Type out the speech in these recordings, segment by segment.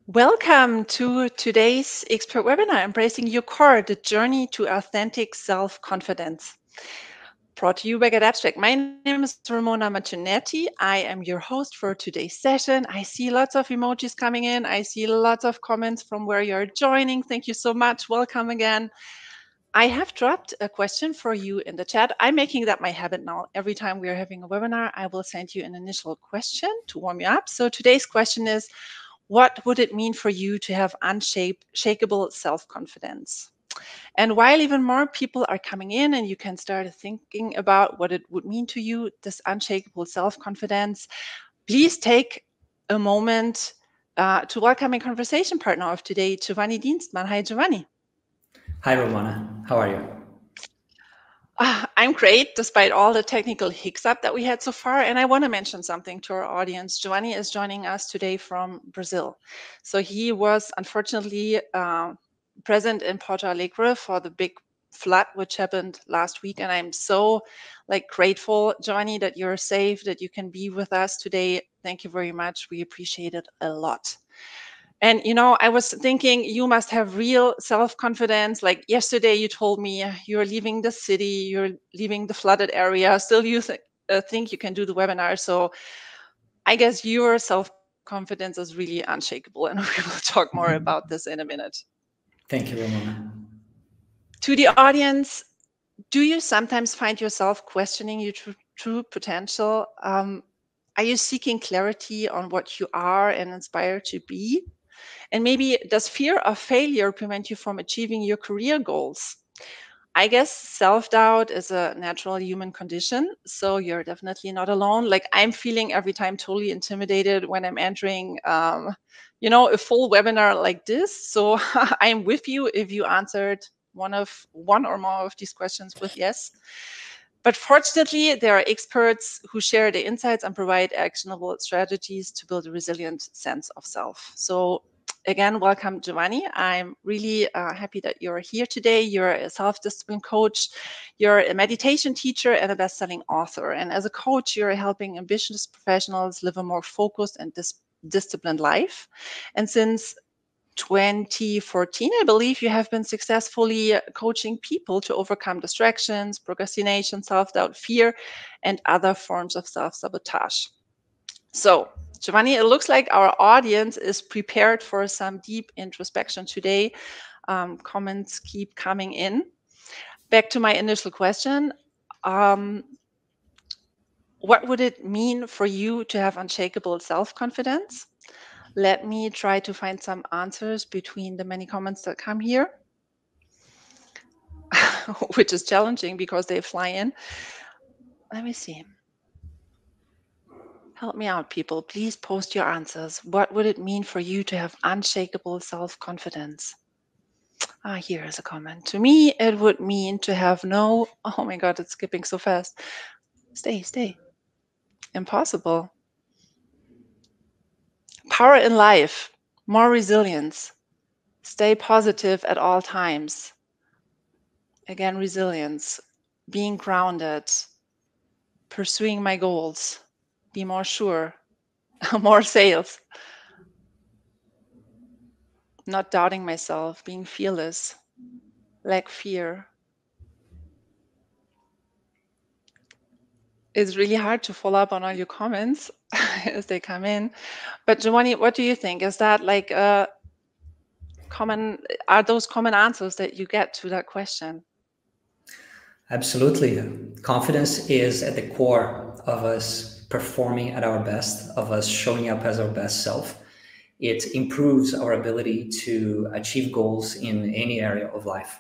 Welcome to today's expert webinar, Embracing Your Core, the Journey to Authentic Self-Confidence. Brought to you by Get Abstract. My name is Ramona Mancinetti. I am your host for today's session. I see lots of emojis coming in. I see lots of comments from where you're joining. Thank you so much. Welcome again. I have dropped a question for you in the chat. I'm making that my habit now. Every time we are having a webinar, I will send you an initial question to warm you up. So today's question is, what would it mean for you to have unshakable self-confidence? And while even more people are coming in and you can start thinking about what it would mean to you, this unshakable self-confidence, please take a moment to welcome a conversation partner of today, Giovanni Dienstmann. Hi, Giovanni. Hi, Romana. How are you? I'm great, despite all the technical hiccup that we had so far. And I want to mention something to our audience. Giovanni is joining us today from Brazil. So he was unfortunately present in Porto Alegre for the big flood which happened last week. And I'm so grateful, Giovanni, that you're safe, that you can be with us today. Thank you very much. We appreciate it a lot. And, I was thinking you must have real self-confidence. Like yesterday, you told me you're leaving the city, you're leaving the flooded area. Still, you think you can do the webinar. So I guess your self-confidence is really unshakable. And we will talk more about this in a minute. Thank you, Romana. To the audience, do you sometimes find yourself questioning your true potential? Are you seeking clarity on what you are and inspired to be? And maybe does fear of failure prevent you from achieving your career goals? I guess self-doubt is a natural human condition, so you're definitely not alone. Like I'm feeling every time totally intimidated when I'm entering, a full webinar like this. So I'm with you if you answered one or more of these questions with yes. But fortunately, there are experts who share the insights and provide actionable strategies to build a resilient sense of self. So again, welcome, Giovanni. I'm really happy that you're here today. You're a self-discipline coach, you're a meditation teacher, and a best-selling author. And as a coach, you're helping ambitious professionals live a more focused and disciplined life. And since 2014, I believe, you have been successfully coaching people to overcome distractions, procrastination, self-doubt, fear, and other forms of self-sabotage. So, Giovanni, it looks like our audience is prepared for some deep introspection today. Comments keep coming in. Back to my initial question. What would it mean for you to have unshakable self-confidence? Let me try to find some answers between the many comments that come here, which is challenging because they fly in. Let me see. Help me out, people. Please post your answers. What would it mean for you to have unshakable self-confidence? Here is a comment. To me, it would mean to have no, oh my God, it's skipping so fast. Stay. Impossible. Power in life, more resilience, stay positive at all times. Again, resilience, being grounded, pursuing my goals, be more sure, more sales, not doubting myself, being fearless, lack fear. It's really hard to follow up on all your comments as they come in. But Giovanni, what do you think? Is that like a are those common answers that you get to that question? Absolutely. Confidence is at the core of us performing at our best, of us showing up as our best self. It improves our ability to achieve goals in any area of life.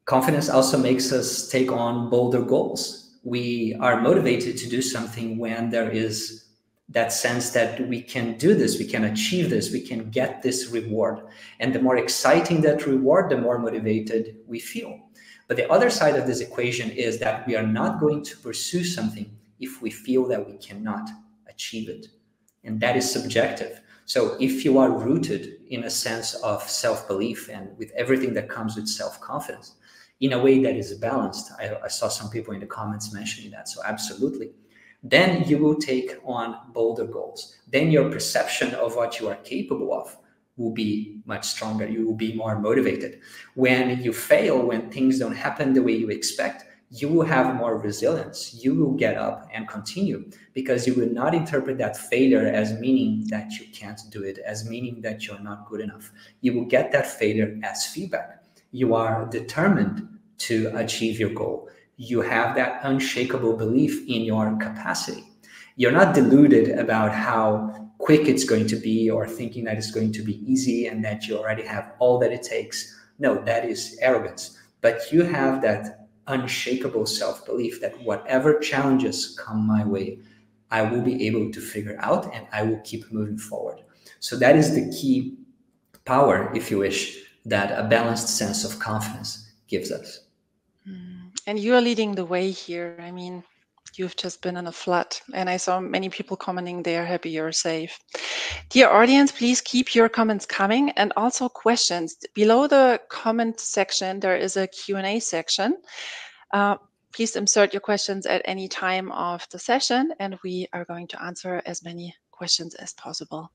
Confidence also makes us take on bolder goals. We are motivated to do something when there is that sense that we can do this, we can achieve this, we can get this reward. And the more exciting that reward, the more motivated we feel. But the other side of this equation is that we are not going to pursue something if we feel that we cannot achieve it. And that is subjective. So if you are rooted in a sense of self-belief and with everything that comes with self-confidence, in a way that is balanced, I saw some people in the comments mentioning that, so absolutely, then you will take on bolder goals. Then your perception of what you are capable of will be much stronger. You will be more motivated. When you fail, when things don't happen the way you expect, you will have more resilience. You will get up and continue, because you will not interpret that failure as meaning that you can't do it, as meaning that you're not good enough. You will get that failure as feedback. You are determined to achieve your goal. You have that unshakable belief in your capacity. You're not deluded about how quick it's going to be, or thinking that it's going to be easy and that you already have all that it takes. No, that is arrogance. But you have that unshakable self-belief that whatever challenges come my way, I will be able to figure out, and I will keep moving forward. So that is the key power, if you wish, that a balanced sense of confidence gives us. And you are leading the way here. I mean, you've just been in a flood, and I saw many people commenting they are happy you're safe. Dear audience, please keep your comments coming, and also questions. Below the comment section, there is a Q&A section. Please insert your questions at any time of the session, and we are going to answer as many questions as possible.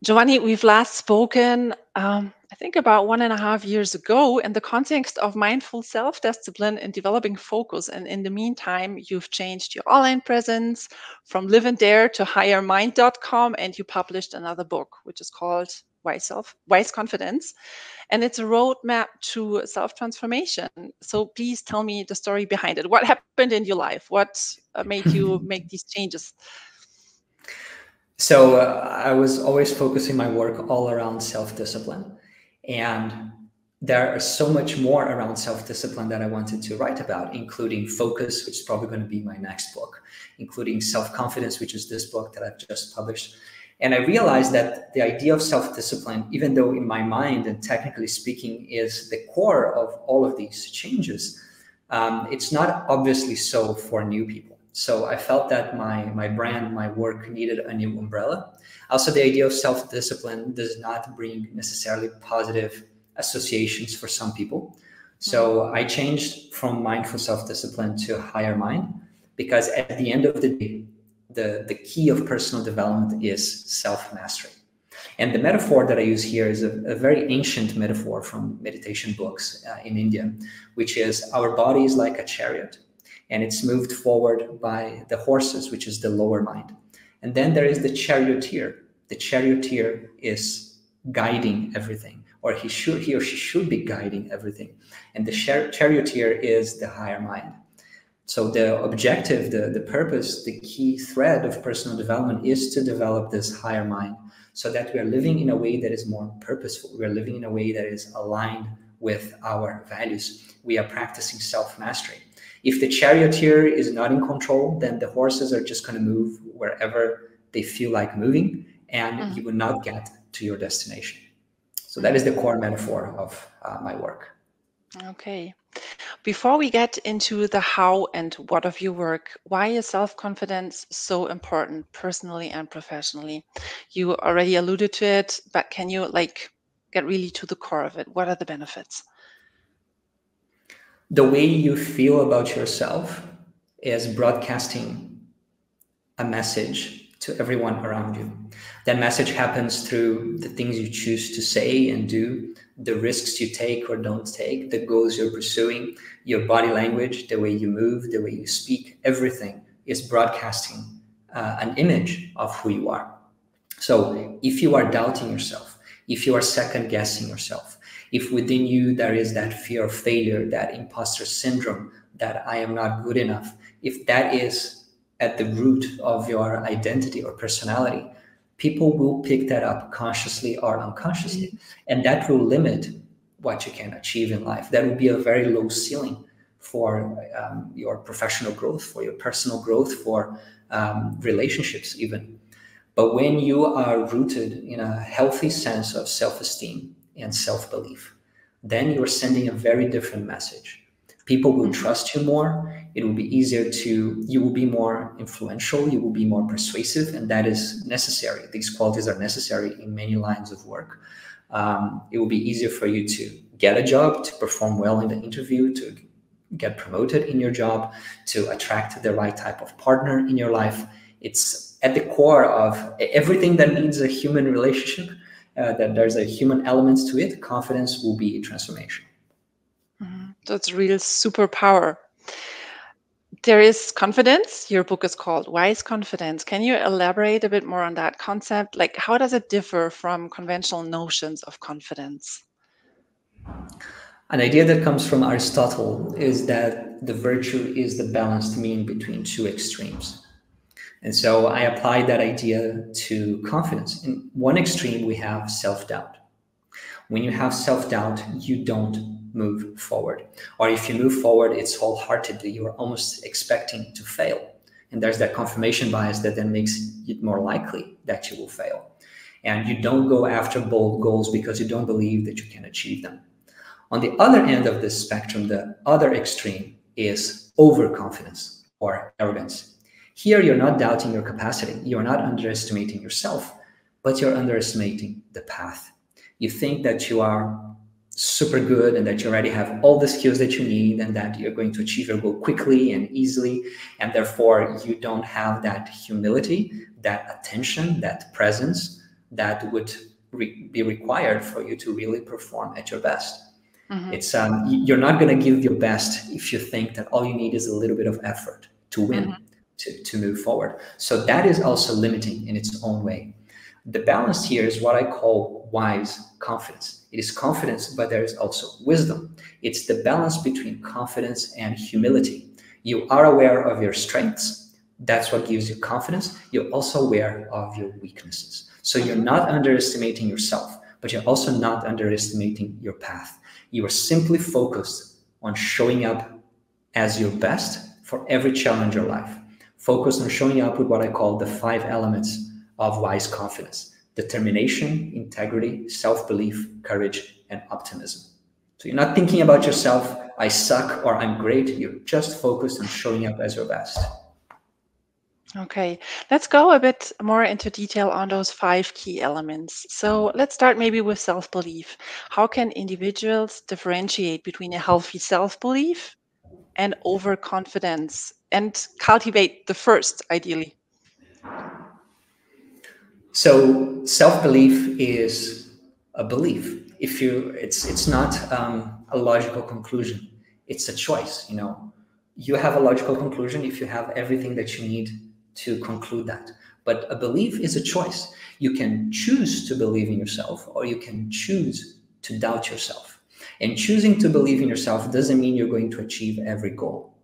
Giovanni, we've last spoken, I think about 1.5 years ago, in the context of mindful self-discipline and developing focus. And in the meantime, you've changed your online presence from Live and Dare to highermind.com, and you published another book, which is called Wise Confidence. And it's a roadmap to self-transformation. So please tell me the story behind it. What happened in your life? What made you make these changes? So I was always focusing my work all around self-discipline. And there is so much more around self-discipline that I wanted to write about, including focus, which is probably going to be my next book, including self-confidence, which is this book that I've just published. And I realized that the idea of self-discipline, even though in my mind and technically speaking is the core of all of these changes, it's not obviously so for new people. So I felt that my brand, my work needed a new umbrella. Also, the idea of self-discipline does not bring necessarily positive associations for some people. So I changed from mindful self-discipline to higher mind, because at the end of the day, the key of personal development is self-mastery. And the metaphor that I use here is a very ancient metaphor from meditation books in India, which is our body is like a chariot, and it's moved forward by the horses, which is the lower mind. And then there is the charioteer. The charioteer is guiding everything, or he or she should be guiding everything. And the charioteer is the higher mind. So the objective, the purpose, the key thread of personal development is to develop this higher mind, so that we are living in a way that is more purposeful. We are living in a way that is aligned with our values. We are practicing self-mastery. If the charioteer is not in control, then the horses are just going to move wherever they feel like moving, and you will not get to your destination. So that is the core metaphor of my work. Okay. Before we get into the how and what of your work, why is self-confidence so important personally and professionally? You already alluded to it, but can you get really to the core of it? What are the benefits? The way you feel about yourself is broadcasting a message to everyone around you. That message happens through the things you choose to say and do, the risks you take or don't take, the goals you're pursuing, your body language, the way you move, the way you speak. Everything is broadcasting an image of who you are. So if you are doubting yourself, if you are second guessing yourself, if within you there is that fear of failure, that imposter syndrome, that I am not good enough, if that is at the root of your identity or personality, people will pick that up consciously or unconsciously. And that will limit what you can achieve in life. That will be a very low ceiling for your professional growth, for your personal growth, for relationships even. But when you are rooted in a healthy sense of self-esteem and self-belief, then you're sending a very different message. People will trust you more. It will be easier you will be more influential, you will be more persuasive, and that is necessary. These qualities are necessary in many lines of work. It will be easier for you to get a job, to perform well in the interview, to get promoted in your job, to attract the right type of partner in your life. It's at the core of everything that needs a human relationship. that there's a human element to it, confidence will be transformation. That's real superpower. There is confidence. Your book is called Wise Confidence. Can you elaborate a bit more on that concept? Like, how does it differ from conventional notions of confidence? An idea that comes from Aristotle is that the virtue is the balanced mean between two extremes. And so I applied that idea to confidence. In one extreme, we have self-doubt. When you have self-doubt, you don't move forward. Or if you move forward, it's wholeheartedly. You are almost expecting to fail. And there's that confirmation bias that then makes it more likely that you will fail. And you don't go after bold goals because you don't believe that you can achieve them. On the other end of the spectrum, the other extreme is overconfidence or arrogance. Here, you're not doubting your capacity. You're not underestimating yourself, but you're underestimating the path. You think that you are super good and that you already have all the skills that you need and that you're going to achieve your goal quickly and easily. And therefore, you don't have that humility, that attention, that presence that would be required for you to really perform at your best. It's you're not going to give your best if you think that all you need is a little bit of effort to win, to move forward. So that is also limiting in its own way. The balance here is what I call wise confidence. It is confidence, but there is also wisdom. It's the balance between confidence and humility. You are aware of your strengths. That's what gives you confidence. You're also aware of your weaknesses. So you're not underestimating yourself, but you're also not underestimating your path. You are simply focused on showing up as your best for every challenge in your life. Focused on showing up with what I call the 5 elements of wise confidence: determination, integrity, self-belief, courage, and optimism. So you're not thinking about yourself, I suck or I'm great. You're just focused on showing up as your best. Okay, let's go a bit more into detail on those 5 key elements. So let's start maybe with self-belief. How can individuals differentiate between a healthy self-belief and overconfidence and cultivate the first, ideally? So self-belief is a belief. It's not a logical conclusion. It's a choice. You have a logical conclusion if you have everything that you need to conclude that. But a belief is a choice. You can choose to believe in yourself, or you can choose to doubt yourself. And choosing to believe in yourself doesn't mean you're going to achieve every goal.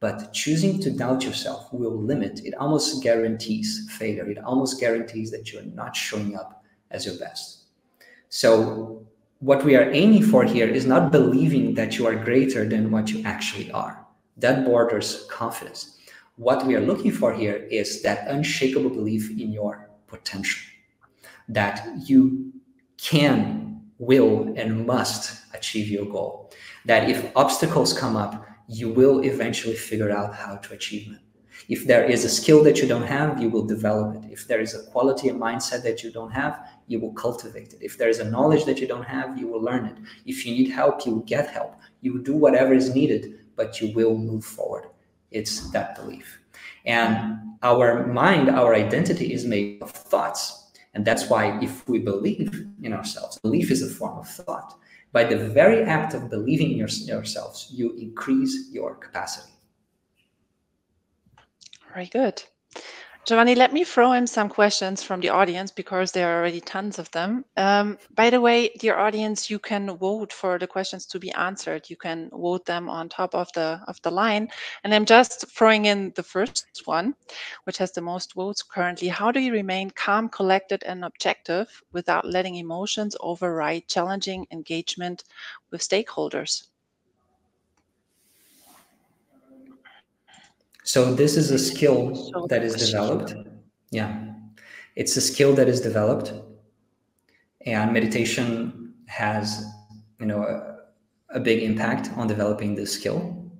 But choosing to doubt yourself will limit, it almost guarantees failure. It almost guarantees that you're not showing up as your best. So what we are aiming for here is not believing that you are greater than what you actually are. That borders confidence. What we are looking for here is that unshakable belief in your potential, that you can, will, and must achieve your goal. That if obstacles come up, you will eventually figure out how to achieve them. If there is a skill that you don't have, you will develop it. If there is a quality and mindset that you don't have, you will cultivate it. If there is a knowledge that you don't have, you will learn it. If you need help, you will get help. You will do whatever is needed, but you will move forward. It's that belief. And our mind, our identity is made of thoughts. And that's why if we believe in ourselves, belief is a form of thought. By the very act of believing in yourselves, you increase your capacity. Very good. Giovanni, let me throw in some questions from the audience because there are already tons of them. By the way, dear audience, you can vote for the questions to be answered. You can vote them on top of the line. And I'm just throwing in the first one, which has the most votes currently. How do you remain calm, collected, and objective without letting emotions override challenging engagement with stakeholders? So this is a skill So that is developed. Yeah, it's a skill that is developed, and meditation has, a big impact on developing this skill.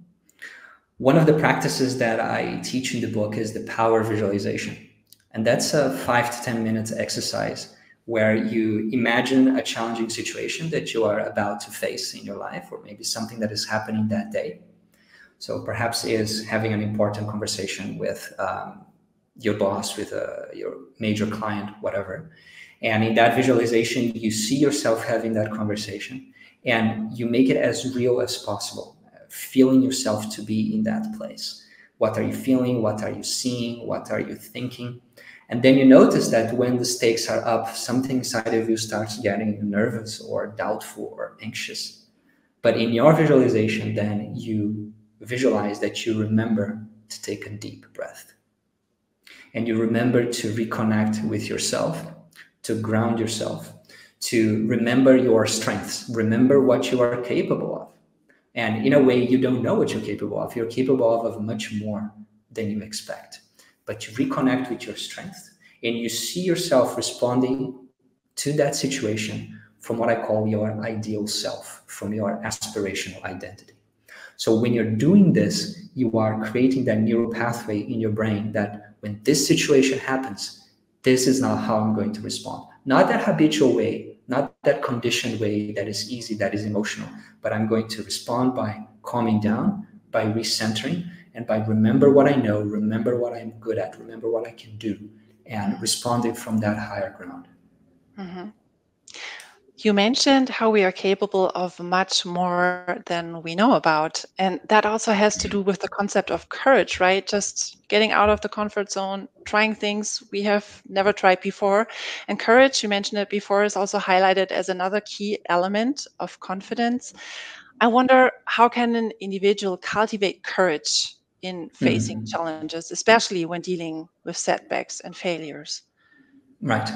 One of the practices that I teach in the book is the power visualization, and that's a 5 to 10 minutes exercise where you imagine a challenging situation that you are about to face in your life, or maybe something that is happening that day. So perhaps is having an important conversation with your boss, with your major client, whatever. And in that visualization, you see yourself having that conversation, and you make it as real as possible, feeling yourself to be in that place. What are you feeling? What are you seeing? What are you thinking? And then you notice that when the stakes are up, something inside of you starts getting nervous or doubtful or anxious. But in your visualization, then you visualize that you remember to take a deep breath. And you remember to reconnect with yourself, to ground yourself, to remember your strengths, remember what you are capable of. And in a way, you don't know what you're capable of. You're capable of much more than you expect. But you reconnect with your strength, and you see yourself responding to that situation from what I call your ideal self, from your aspirational identity. So when you're doing this, you are creating that neural pathway in your brain that when this situation happens, this is now how I'm going to respond. Not that habitual way, not that conditioned way that is easy, that is emotional, but I'm going to respond by calming down, by recentering, and by remember what I know, remember what I'm good at, remember what I can do, and responding from that higher ground. Mm-hmm. You mentioned how we are capable of much more than we know about. And that also has to do with the concept of courage, right? Just getting out of the comfort zone, trying things we have never tried before. And courage, you mentioned it before, is also highlighted as another key element of confidence. I wonder, how can an individual cultivate courage in facing challenges, especially when dealing with setbacks and failures? Right.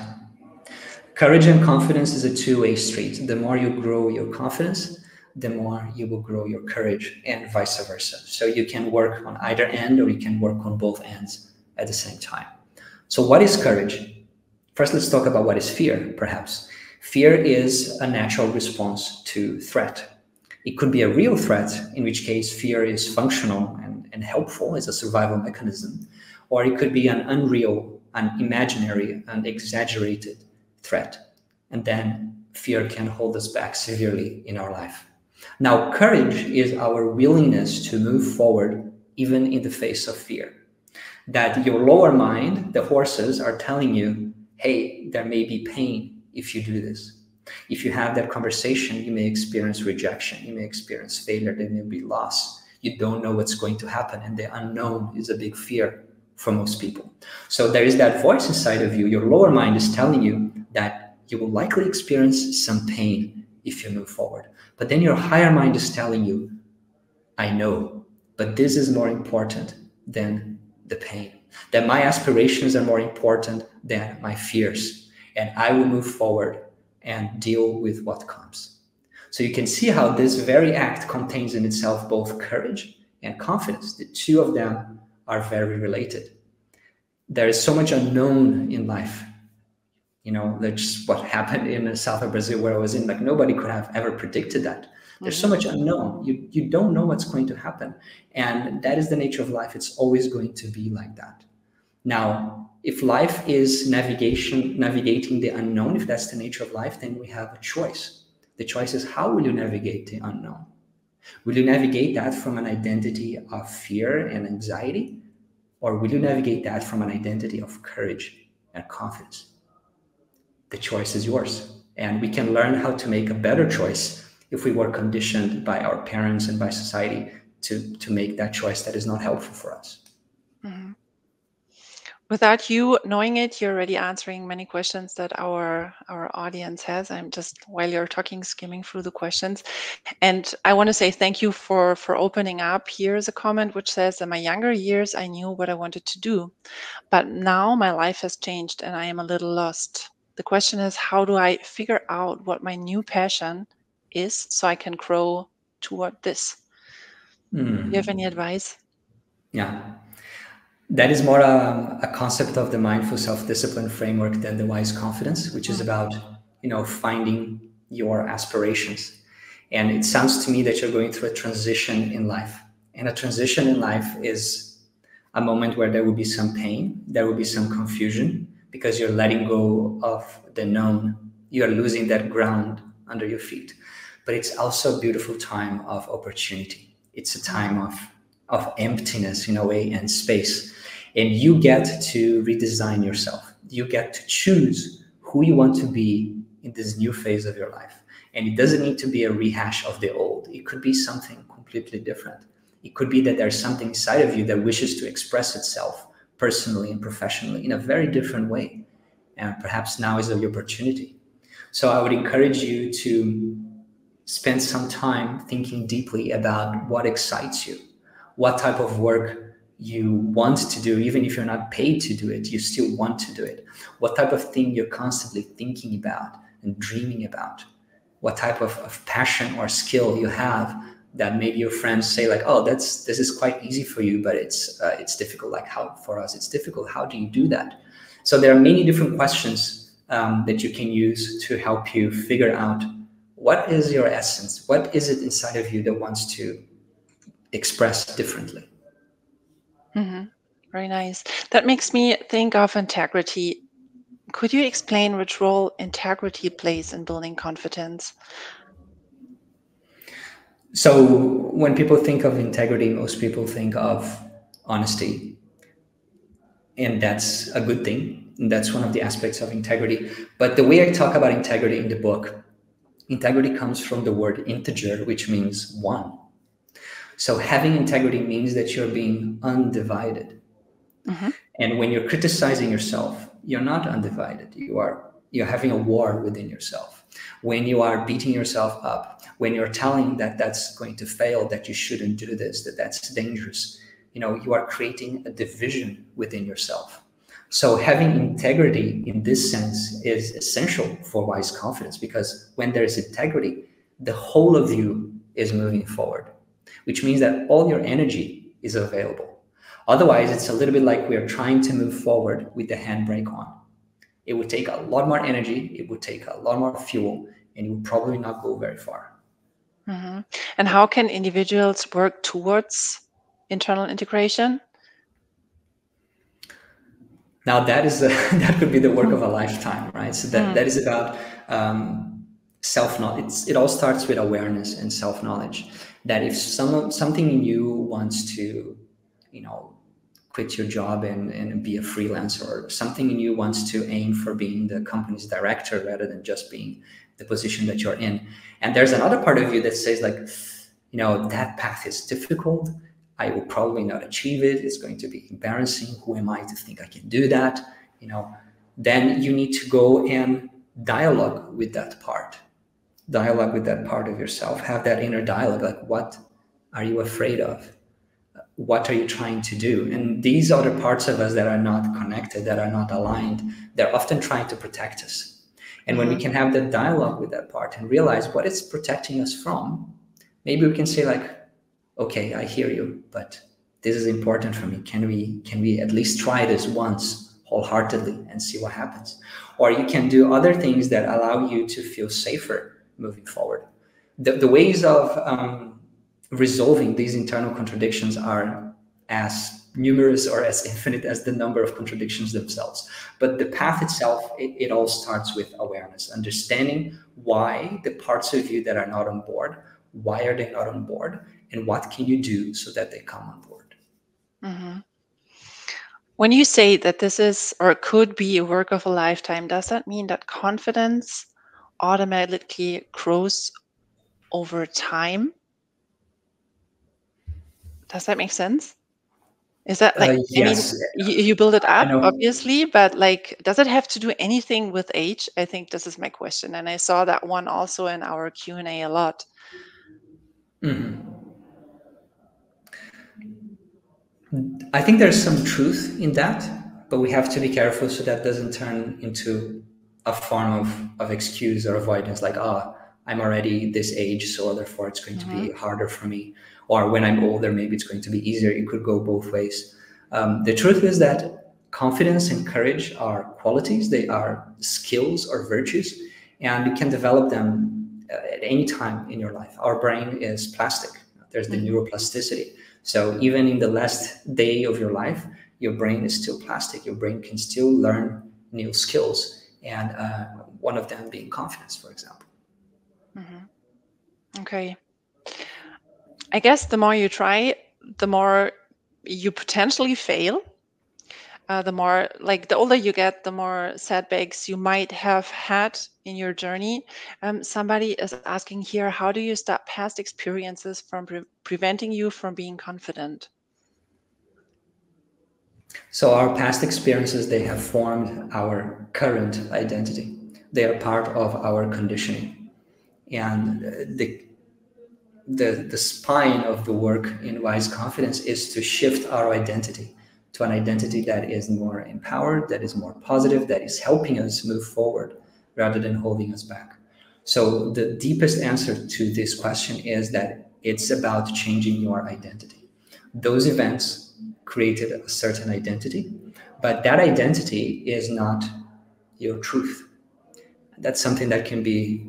Courage and confidence is a two-way street. The more you grow your confidence, the more you will grow your courage, and vice versa. So you can work on either end, or you can work on both ends at the same time. So what is courage? First, let's talk about what is fear, perhaps. Fear is a natural response to threat. It could be a real threat, in which case fear is functional and helpful as a survival mechanism, or it could be an unreal, an imaginary, an exaggerated threat. And then fear can hold us back severely in our life. Now, courage is our willingness to move forward even in the face of fear. That your lower mind, the horses, are telling you, hey, there may be pain if you do this. If you have that conversation, you may experience rejection, you may experience failure, there may be loss. You don't know what's going to happen, and the unknown is a big fear for most people. So there is that voice inside of you. Your lower mind is telling you that you will likely experience some pain if you move forward. But then your higher mind is telling you, I know, but this is more important than the pain. That my aspirations are more important than my fears. And I will move forward and deal with what comes. So you can see how this very act contains in itself both courage and confidence. The two of them are very related. There is so much unknown in life. You know, that's what happened in the south of Brazil where I was in. Like, nobody could have ever predicted that. There's so much unknown. You don't know what's going to happen. And that is the nature of life. It's always going to be like that. Now, if life is navigating the unknown, if that's the nature of life, then we have a choice. The choice is, how will you navigate the unknown? Will you navigate that from an identity of fear and anxiety? Or will you navigate that from an identity of courage and confidence? The choice is yours. And we can learn how to make a better choice if we were conditioned by our parents and by society to make that choice that is not helpful for us. Mm-hmm. Without you knowing it, you're already answering many questions that our audience has. I'm just, while you're talking, skimming through the questions. And I want to say thank you for opening up. Here's a comment which says, in my younger years, I knew what I wanted to do. But now my life has changed and I am a little lost. The question is, how do I figure out what my new passion is so I can grow toward this? Do you have any advice? Yeah. That is more a concept of the mindful self-discipline framework than the wise confidence, which is about, finding your aspirations. And it sounds to me that you're going through a transition in life. And a transition in life is a moment where there will be some pain, there will be some confusion, because you're letting go of the known. You're losing that ground under your feet. But it's also a beautiful time of opportunity. It's a time of emptiness in a way, and space. And you get to redesign yourself. You get to choose who you want to be in this new phase of your life. And it doesn't need to be a rehash of the old. It could be something completely different. It could be that there's something inside of you that wishes to express itself personally and professionally in a very different way. And perhaps now is the opportunity. So I would encourage you to spend some time thinking deeply about what excites you, what type of work you want to do. Even if you're not paid to do it, you still want to do it. What type of thing you're constantly thinking about and dreaming about. What type of passion or skill you have that maybe your friends say like, oh, this is quite easy for you, but it's difficult. Like, how for us it's difficult. How do you do that? So there are many different questions that you can use to help you figure out what is your essence, what is it inside of you that wants to express differently. Very nice. That makes me think of integrity. Could you explain which role integrity plays in building confidence? So when people think of integrity, most people think of honesty, and that's a good thing. And that's one of the aspects of integrity. But the way I talk about integrity in the book, integrity comes from the word integer, which means one. So having integrity means that you're being undivided. And when you're criticizing yourself, you're not undivided. You're having a war within yourself. When you are beating yourself up, when you're telling that that's going to fail, that you shouldn't do this, that that's dangerous, you are creating a division within yourself. So having integrity in this sense is essential for wise confidence, because when there is integrity, the whole of you is moving forward, which means that all your energy is available. Otherwise, it's a little bit like we are trying to move forward with the handbrake on. It would take a lot more energy, it would take a lot more fuel, and you would probably not go very far. And how can individuals work towards internal integration? Now that could be the work of a lifetime, right? So that is about self-knowledge. It all starts with awareness and self-knowledge. That if something in you wants to, quit your job and be a freelancer, or something in you wants to aim for being the company's director rather than just being the position that you're in. And there's another part of you that says like, that path is difficult. I will probably not achieve it. It's going to be embarrassing. Who am I to think I can do that? Then you need to go and dialogue with that part of yourself. Have that inner dialogue. Like, what are you afraid of? What are you trying to do? And these are the parts of us that are not connected, that are not aligned. They're often trying to protect us. And when we can have that dialogue with that part and realize what it's protecting us from, maybe we can say like, okay, I hear you, but this is important for me. Can we at least try this once wholeheartedly and see what happens? Or you can do other things that allow you to feel safer moving forward. The ways of resolving these internal contradictions are as numerous or as infinite as the number of contradictions themselves. But the path itself, it all starts with awareness, understanding why the parts of you that are not on board, why are they not on board, and what can you do so that they come on board. When you say that this is or could be a work of a lifetime, does that mean that confidence automatically grows over time? Does that make sense? Is that like, I mean, Yes, you build it I up, know. obviously, but like, does it have to do anything with age? I think this is my question. And I saw that one also in our Q&A a lot. I think there's some truth in that, but we have to be careful so that doesn't turn into a form of excuse or avoidance, like, I'm already this age, so therefore it's going to be harder for me. Or when I'm older, maybe it's going to be easier. It could go both ways. The truth is that confidence and courage are qualities. They are skills or virtues, and you can develop them at any time in your life. Our brain is plastic. There's the neuroplasticity. So even in the last day of your life, your brain is still plastic. Your brain can still learn new skills, and one of them being confidence, for example. Okay. I guess the more you try, the more you potentially fail. the more, like, the older you get, the more setbacks you might have had in your journey. Somebody is asking here, how do you stop past experiences from preventing you from being confident? So our past experiences, they have formed our current identity. They are part of our conditioning. And the spine of the work in wise confidence is to shift our identity to an identity that is more empowered, that is more positive, that is helping us move forward rather than holding us back. So the deepest answer to this question is that it's about changing your identity. Those events created a certain identity, but that identity is not your truth. That's something that can be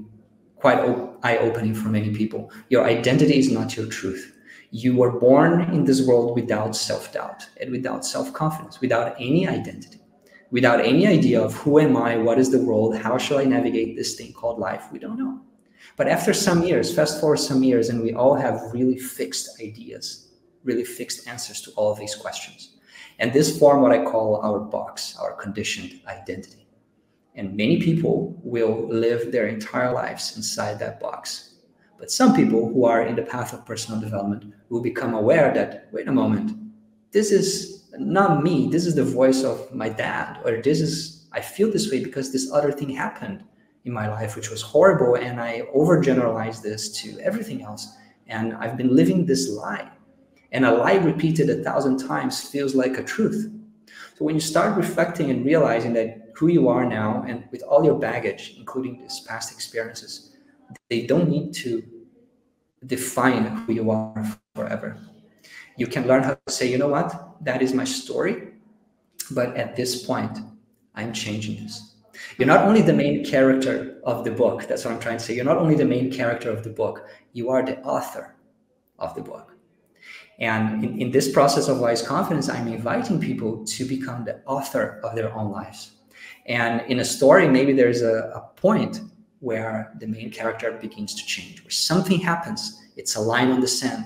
quite eye-opening for many people. Your identity is not your truth. You were born in this world without self-doubt and without self-confidence, without any identity, without any idea of who am I, what is the world, how shall I navigate this thing called life? We don't know. But after some years, fast forward some years, and we all have really fixed ideas, really fixed answers to all of these questions. And this form what I call our box, our conditioned identity. And many people will live their entire lives inside that box. But some people who are in the path of personal development will become aware that, wait a moment, this is not me. This is the voice of my dad, or I feel this way because this other thing happened in my life, which was horrible. And I overgeneralized this to everything else. And I've been living this lie. And a lie repeated 1,000 times feels like a truth. So when you start reflecting and realizing that who you are now and with all your baggage, including these past experiences, they don't need to define who you are forever. You can learn how to say, you know what, that is my story, but at this point, I'm changing this. You're not only the main character of the book. That's what I'm trying to say. You're not only the main character of the book, you are the author of the book. And in this process of wise confidence, I'm inviting people to become the author of their own lives. And in a story, maybe there's a point where the main character begins to change, where something happens. It's a line on the sand,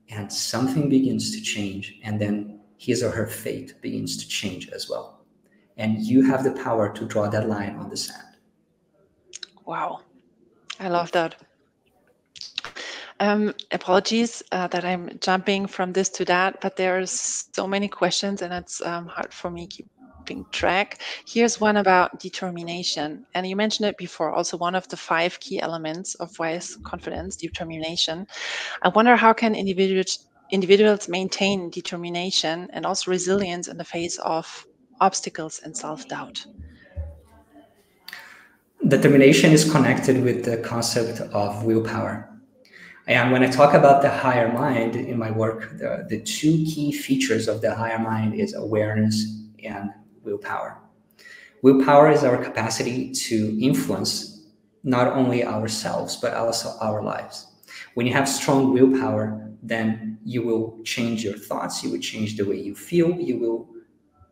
and something begins to change. And then his or her fate begins to change as well. And you have the power to draw that line on the sand. Wow, I love that. Apologies that I'm jumping from this to that, but there's so many questions and it's hard for me keeping track. Here's one about determination. And you mentioned it before, also one of the 5 key elements of wise confidence, determination. I wonder, how can individuals maintain determination and also resilience in the face of obstacles and self-doubt? Determination is connected with the concept of willpower. And when I talk about the higher mind in my work, the 2 key features of the higher mind is awareness and willpower. Willpower is our capacity to influence not only ourselves, but also our lives. When you have strong willpower, then you will change your thoughts, you will change the way you feel, you will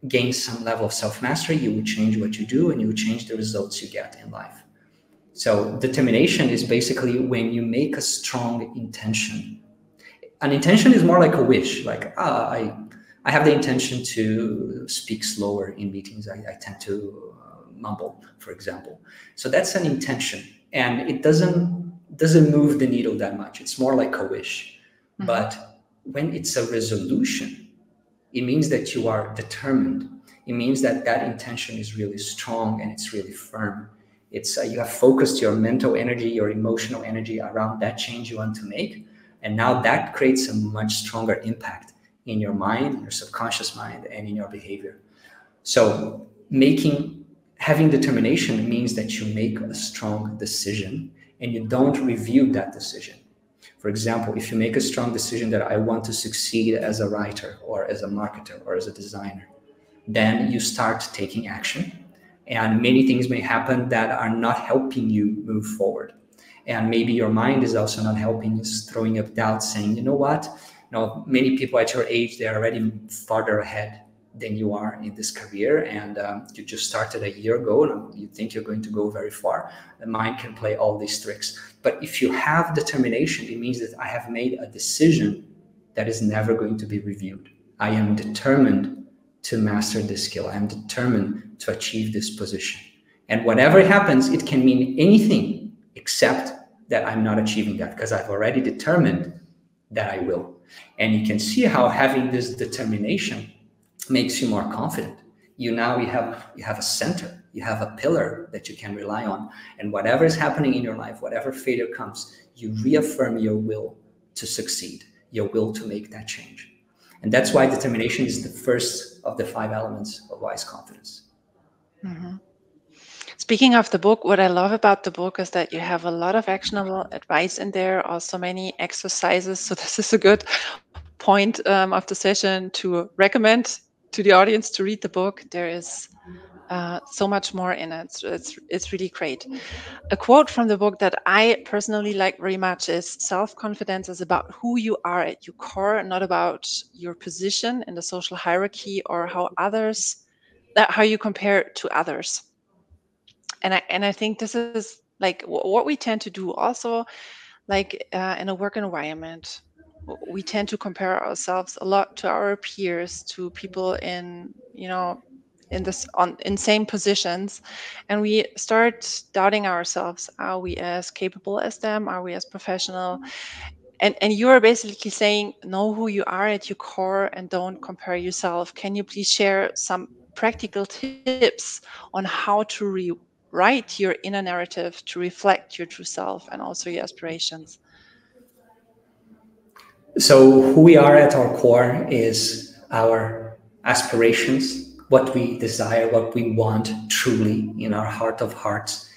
gain some level of self-mastery, you will change what you do, and you will change the results you get in life. So determination is basically when you make a strong intention. An intention is more like a wish, like, I have the intention to speak slower in meetings. I tend to mumble, for example. So that's an intention, and it doesn't move the needle that much. It's more like a wish. Mm-hmm. But when it's a resolution, it means that you are determined. It means that that intention is really strong and it's really firm. It's you have focused your mental energy, your emotional energy around that change you want to make. And now that creates a much stronger impact in your mind, your subconscious mind, and in your behavior. So having determination means that you make a strong decision and you don't review that decision. For example, if you make a strong decision that I want to succeed as a writer or as a marketer or as a designer, then you start taking action. And many things may happen that are not helping you move forward. And maybe your mind is also not helping, is throwing up doubts, saying, you know what? Many people at your age, they're already farther ahead than you are in this career. And you just started a year ago and you think you're going to go very far. The mind can play all these tricks. But if you have determination, it means that I have made a decision that is never going to be reviewed. I am determined to master this skill. I'm determined to achieve this position. And whatever happens, it can mean anything except that I'm not achieving that, because I've already determined that I will. And you can see how having this determination makes you more confident. You have a center, you have a pillar that you can rely on. And whatever is happening in your life, whatever failure comes, you reaffirm your will to succeed, your will to make that change. And that's why determination is the first of the 5 elements of wise confidence. Mm-hmm. Speaking of the book, what I love about the book is that you have a lot of actionable advice in there, also many exercises. So this is a good point of the session to recommend to the audience to read the book. There is so much more in it. So it's really great. A quote from the book that I personally like very much is, self-confidence is about who you are at your core, not about your position in the social hierarchy or how you compare to others. And I think this is like what we tend to do also, like in a work environment. We tend to compare ourselves a lot to our peers, to people in, in same positions, and we start doubting ourselves. Are we as capable as them? Are we as professional? And you are basically saying, know who you are at your core and don't compare yourself. Can you please share some practical tips on how to rewrite your inner narrative to reflect your true self and also your aspirations? So who we are at our core is our aspirations, what we desire, what we want truly in our heart of hearts.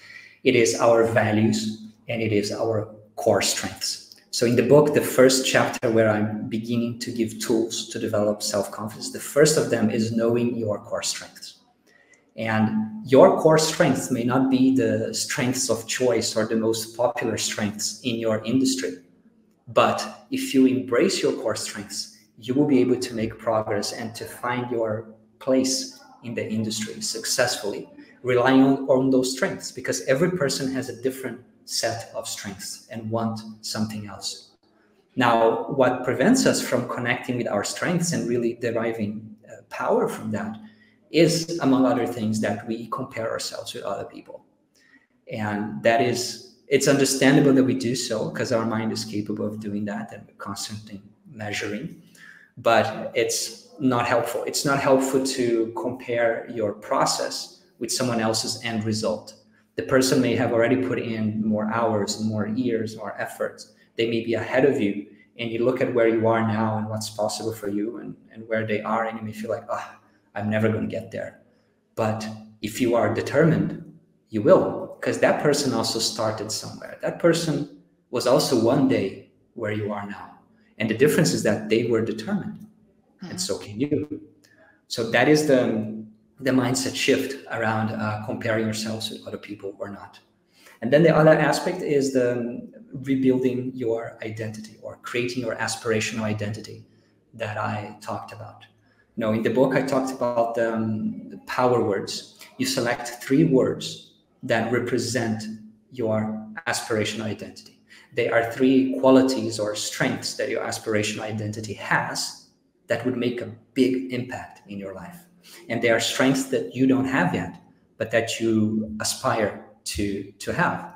It is our values, and it is our core strengths. So in the book, the first chapter where I'm beginning to give tools to develop self-confidence, the first of them is knowing your core strengths. And your core strengths may not be the strengths of choice or the most popular strengths in your industry. But if you embrace your core strengths, you will be able to make progress and to find your place in the industry successfully, relying on those strengths, because every person has a different set of strengths and want something else. Now, what prevents us from connecting with our strengths and really deriving power from that is, among other things, that we compare ourselves with other people. And that is, it's understandable that we do so, because our mind is capable of doing that and we're constantly measuring, but it's not helpful. It's not helpful to compare your process with someone else's end result. The person may have already put in more hours, more years, more efforts. They may be ahead of you, and you look at where you are now and what's possible for you and where they are, and you may feel like, I'm never going to get there. But if you are determined, you will, because that person also started somewhere. That person was also one day where you are now. And the difference is that they were determined, and so can you. So that is the mindset shift around comparing yourselves with other people or not. And then the other aspect is the rebuilding your identity, or creating your aspirational identity that I talked about. In the book, I talked about the power words. You select 3 words that represent your aspirational identity. They are 3 qualities or strengths that your aspirational identity has that would make a big impact in your life. And they are strengths that you don't have yet, but that you aspire to have.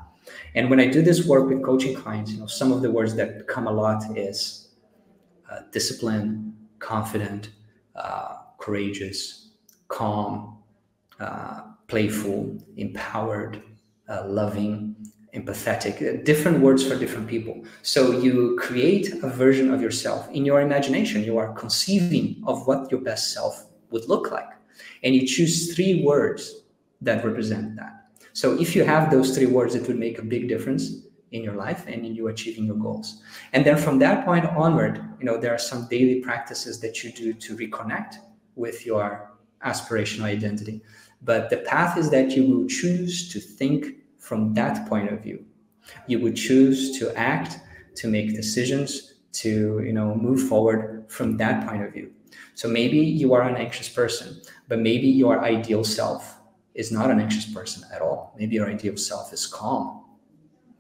And when I do this work with coaching clients, some of the words that come a lot is discipline, confident, courageous, calm, playful, empowered, loving, empathetic, different words for different people. So you create a version of yourself in your imagination. You are conceiving of what your best self would look like. And you choose 3 words that represent that. So if you have those 3 words, it would make a big difference in your life and in you achieving your goals. And then from that point onward, there are some daily practices that you do to reconnect with your aspirational identity. But the path is that you will choose to think from that point of view. You would choose to act, to make decisions, to move forward from that point of view. So maybe you are an anxious person, but maybe your ideal self is not an anxious person at all. Maybe your ideal self is calm.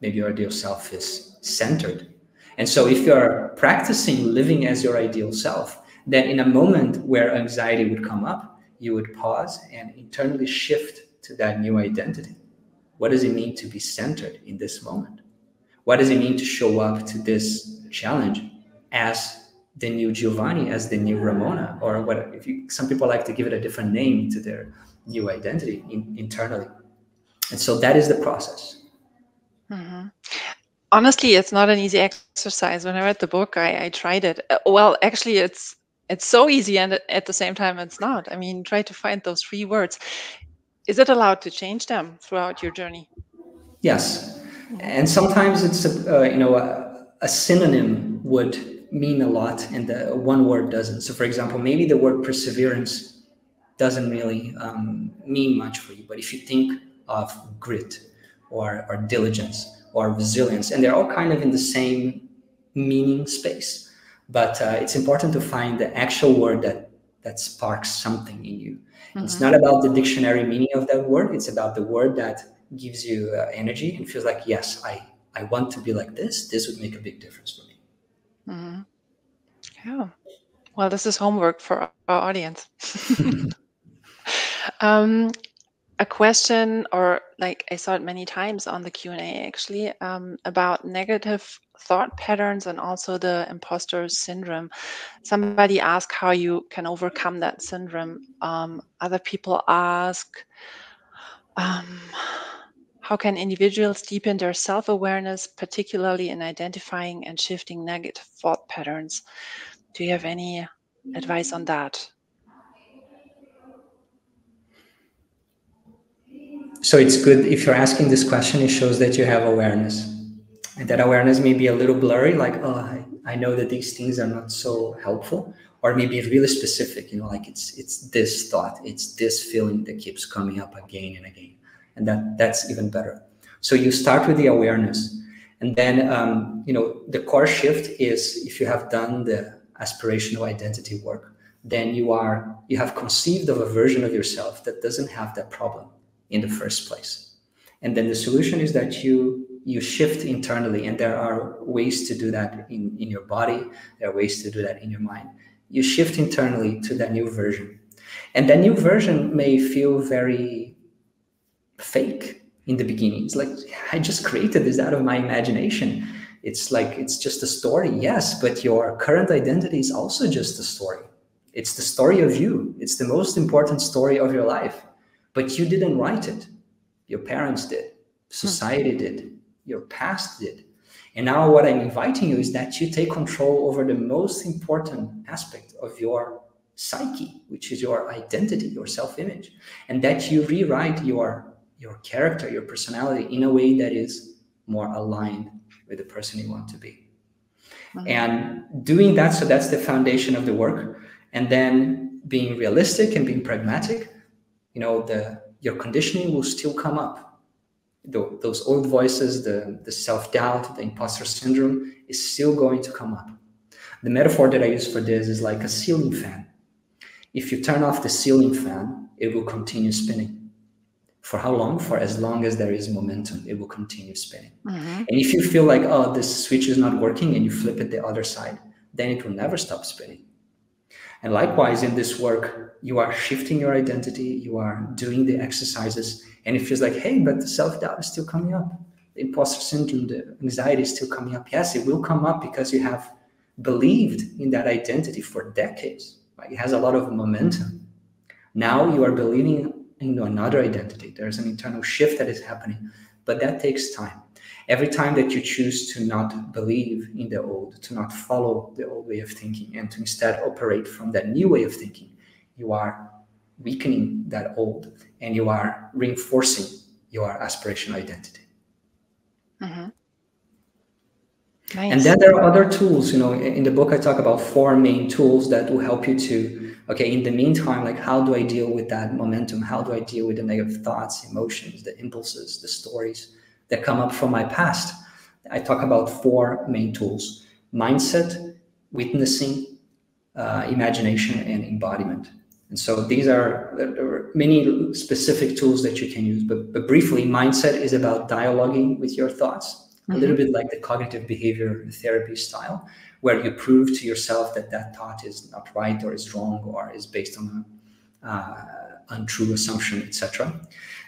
Maybe your ideal self is centered. And so if you're practicing living as your ideal self, Then in a moment where anxiety would come up, you would pause and internally shift to that new identity. What does it mean to be centered in this moment? What does it mean to show up to this challenge as the new Giovanni, as the new Ramona, or what? Some people like to give it a different name to their new identity internally, and so that is the process. Mhm. Honestly, it's not an easy exercise. When I read the book, I tried it. Well, actually, it's so easy, and at the same time, it's not. I mean, try to find those 3 words. Is it allowed to change them throughout your journey? Yes, Mhm. and sometimes it's a synonym would mean a lot, and the one word doesn't. So, for example, maybe the word perseverance doesn't really mean much for you, but if you think of grit or diligence or resilience, and they're all kind of in the same meaning space, but it's important to find the actual word that sparks something in you. It's Mhm. not about the dictionary meaning of that word. It's about the word that gives you energy and feels like, yes, I want to be like this. This would make a big difference for me. Mhm. Yeah. Well, this is homework for our audience. um, a question, or like I saw it many times on the Q&A actually, about negative thought patterns and also the imposter syndrome. Somebody asked how you can overcome that syndrome. Other people ask, um, how can individuals deepen their self-awareness, particularly in identifying and shifting negative thought patterns? Do you have any advice on that? So it's good if you're asking this question, it shows that you have awareness. And that awareness may be a little blurry, like, oh, I know that these things are not so helpful, or maybe really specific, like it's this thought, it's this feeling that keeps coming up again and again. And that's even better. So you start with the awareness. And then, the core shift is if you have done the aspirational identity work, then you have conceived of a version of yourself that doesn't have that problem in the first place. And then the solution is that you shift internally, and there are ways to do that in your body. There are ways to do that in your mind. You shift internally to that new version, and that new version may feel very fake in the beginning. It's like, I just created this out of my imagination. It's like, it's just a story, yes, but your current identity is also just a story. It's the story of you. It's the most important story of your life, but you didn't write it. Your parents did, Hmm. society did, your past did. And now what I'm inviting you is that you take control over the most important aspect of your psyche, which is your identity, your self-image, and that you rewrite your character, your personality in a way that is more aligned with the person you want to be. Mhm. And doing that, so that's the foundation of the work. And then being realistic and being pragmatic, your conditioning will still come up. Those old voices, the self-doubt, the imposter syndrome is still going to come up. The metaphor that I use for this is like a ceiling fan. If you turn off the ceiling fan, it will continue spinning. For how long? For as long as there is momentum, it will continue spinning. Mhm. And if you feel like, oh, this switch is not working, and you flip it the other side, then it will never stop spinning. And likewise, in this work, you are shifting your identity, you are doing the exercises, and it feels like, hey, but the self-doubt is still coming up. The imposter syndrome, the anxiety is still coming up. Yes, it will come up because you have believed in that identity for decades. Right? It has a lot of momentum. Now you are believing in another identity. There's an internal shift that is happening, but that takes time. Every time that you choose to not believe in the old, to not follow the old way of thinking, and to instead operate from that new way of thinking, you are weakening that old, and you are reinforcing your aspirational identity. Mhm. And Nice. then there are other tools, in the book I talk about 4 main tools that will help you to, okay, in the meantime, like, how do I deal with that momentum? How do I deal with the negative thoughts, emotions, the impulses, the stories that come up from my past? I talk about 4 main tools: mindset, witnessing, imagination, and embodiment. And so there are many specific tools that you can use, but briefly, mindset is about dialoguing with your thoughts, a little Mhm. bit like the cognitive behavior therapy style, where you prove to yourself that that thought is not right or is wrong or is based on untrue assumption, etc.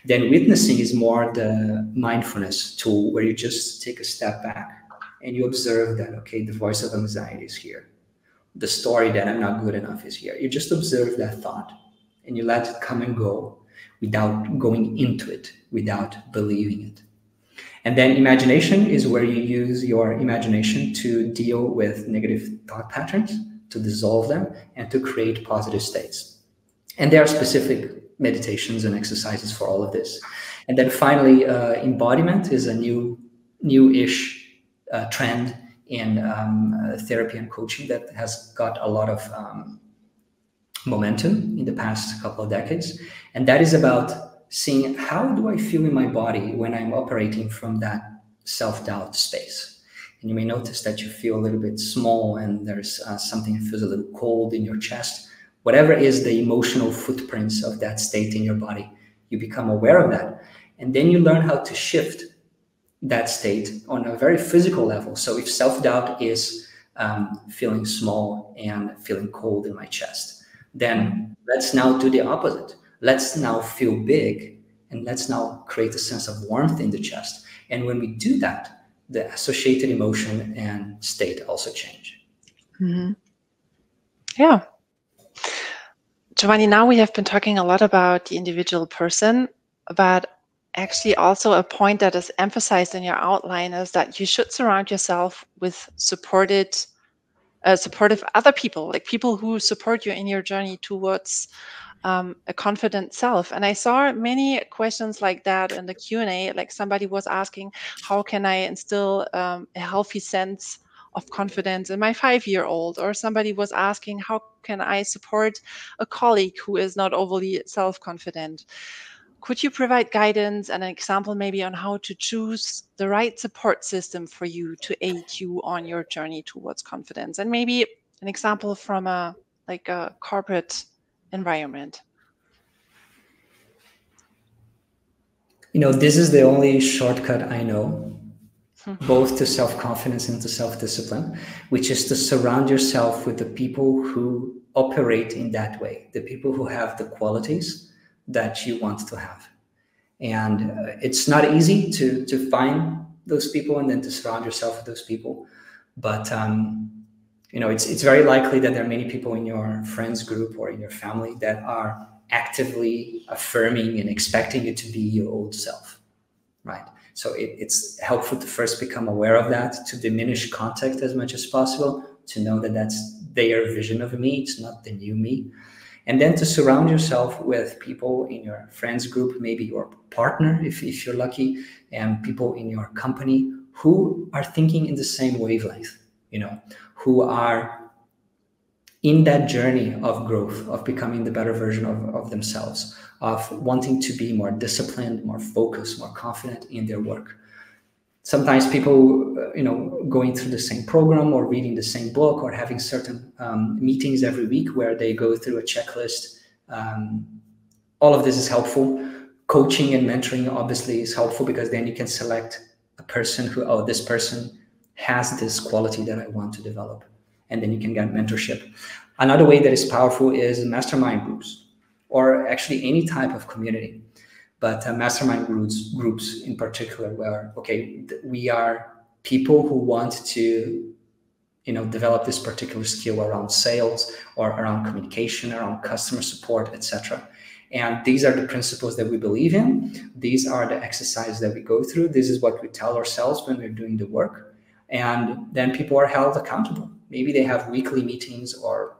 Then witnessing is more the mindfulness tool where you just take a step back and you observe that, okay, the voice of anxiety is here. The story that I'm not good enough is here. You just observe that thought and you let it come and go without going into it, without believing it. And then imagination is where you use your imagination to deal with negative thought patterns, to dissolve them, and to create positive states. And there are specific meditations and exercises for all of this. And then finally, embodiment is a new-ish trend in therapy and coaching that has got a lot of momentum in the past couple of decades. And that is about seeing how do I feel in my body when I'm operating from that self-doubt space. And you may notice that you feel a little bit small and there's something that feels a little cold in your chest. Whatever is the emotional footprints of that state in your body, you become aware of that. And then you learn how to shift that state on a very physical level. So if self-doubt is feeling small and feeling cold in my chest, then let's now do the opposite. Let's now feel big and let's now create a sense of warmth in the chest. And when we do that, the associated emotion and state also change. Mm-hmm. Yeah. Giovanni, now we have been talking a lot about the individual person, but actually also a point that is emphasized in your outline is that you should surround yourself with supportive other people, like people who support you in your journey towards a confident self. And I saw many questions like that in the Q&A, like somebody was asking, how can I instill a healthy sense of confidence in my 5-year-old? Or somebody was asking, how can I support a colleague who is not overly self-confident? Could you provide guidance and an example maybe on how to choose the right support system for you to aid you on your journey towards confidence? And maybe an example from a corporate environment. You know, this is the only shortcut I know, both to self-confidence and to self-discipline, which is to surround yourself with the people who operate in that way, the people who have the qualities that you want to have. And it's not easy to find those people and then to surround yourself with those people. But, you know, it's very likely that there are many people in your friends group or in your family that are actively affirming and expecting you to be your old self, right? So it's helpful to first become aware of that, to diminish contact as much as possible, to know that that's their vision of me, it's not the new me. And then to surround yourself with people in your friends group, maybe your partner, if you're lucky, and people in your company who are thinking in the same wavelength, you know, who are in that journey of growth, of becoming the better version of themselves, of wanting to be more disciplined, more focused, more confident in their work. Sometimes people, you know, going through the same program or reading the same book or having certain meetings every week where they go through a checklist. All of this is helpful. Coaching and mentoring obviously is helpful because then you can select a person who, oh, this person has this quality that I want to develop. And then you can get mentorship. Another way that is powerful is mastermind groups, or actually any type of community. But mastermind groups in particular, where, okay, we are people who want to, you know, develop this particular skill around sales or around communication, around customer support, etc. And these are the principles that we believe in. These are the exercises that we go through. This is what we tell ourselves when we're doing the work. And then people are held accountable. Maybe they have weekly meetings or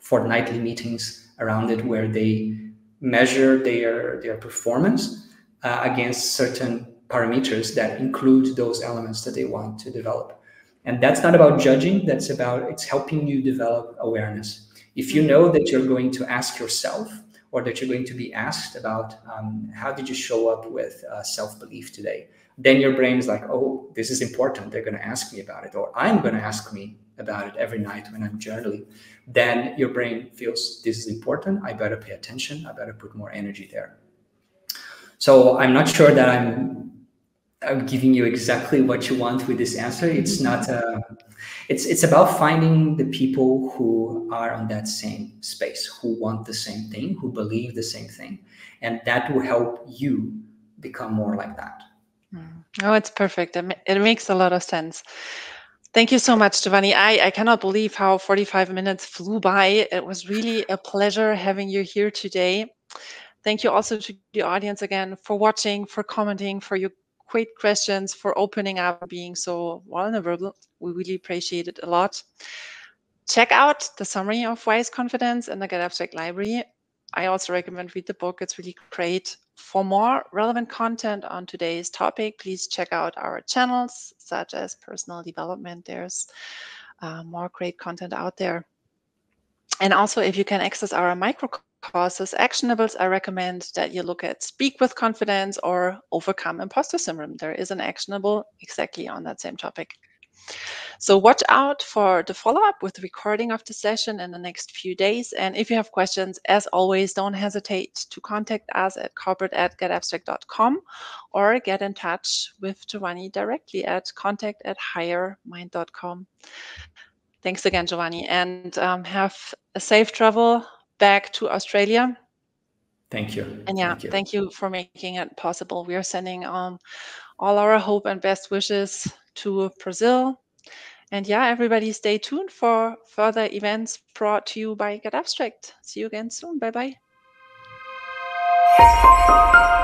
fortnightly meetings around it where they measure their performance against certain parameters that include those elements that they want to develop. And that's not about judging, it's helping you develop awareness. If you know that you're going to ask yourself, or that you're going to be asked about how did you show up with self-belief today, then your brain is like, oh, this is important, they're going to ask me about it, or I'm going to ask me about it every night when I'm journaling. Then your brain feels this is important, I better pay attention, I better put more energy there. So I'm not sure that I'm I'm giving you exactly what you want with this answer. It's not. It's about finding the people who are on that same space, who want the same thing, who believe the same thing, and that will help you become more like that. Oh, it's perfect. It makes a lot of sense. Thank you so much, Giovanni. I cannot believe how 45 minutes flew by. It was really a pleasure having you here today. Thank you also to the audience again for watching, for commenting, for your great questions, for opening up, being so vulnerable. We really appreciate it a lot. Check out the summary of Wise Confidence in the Get Abstract library. I also recommend read the book. It's really great. For more relevant content on today's topic, please check out our channels, such as personal development. There's more great content out there. And also, if you can access our micro courses, actionables, I recommend that you look at Speak with Confidence or Overcome Imposter Syndrome. There is an actionable exactly on that same topic. So watch out for the follow-up with the recording of the session in the next few days. And if you have questions, as always, don't hesitate to contact us at corporate@getabstract.com or get in touch with Giovanni directly at contact@highermind.com. Thanks again, Giovanni, and have a safe travel back to Australia. Thank you. And yeah, Thank you. thank you for making it possible. We are sending all our hope and best wishes to Brazil. And yeah, everybody stay tuned for further events brought to you by Get Abstract. See you again soon. Bye bye.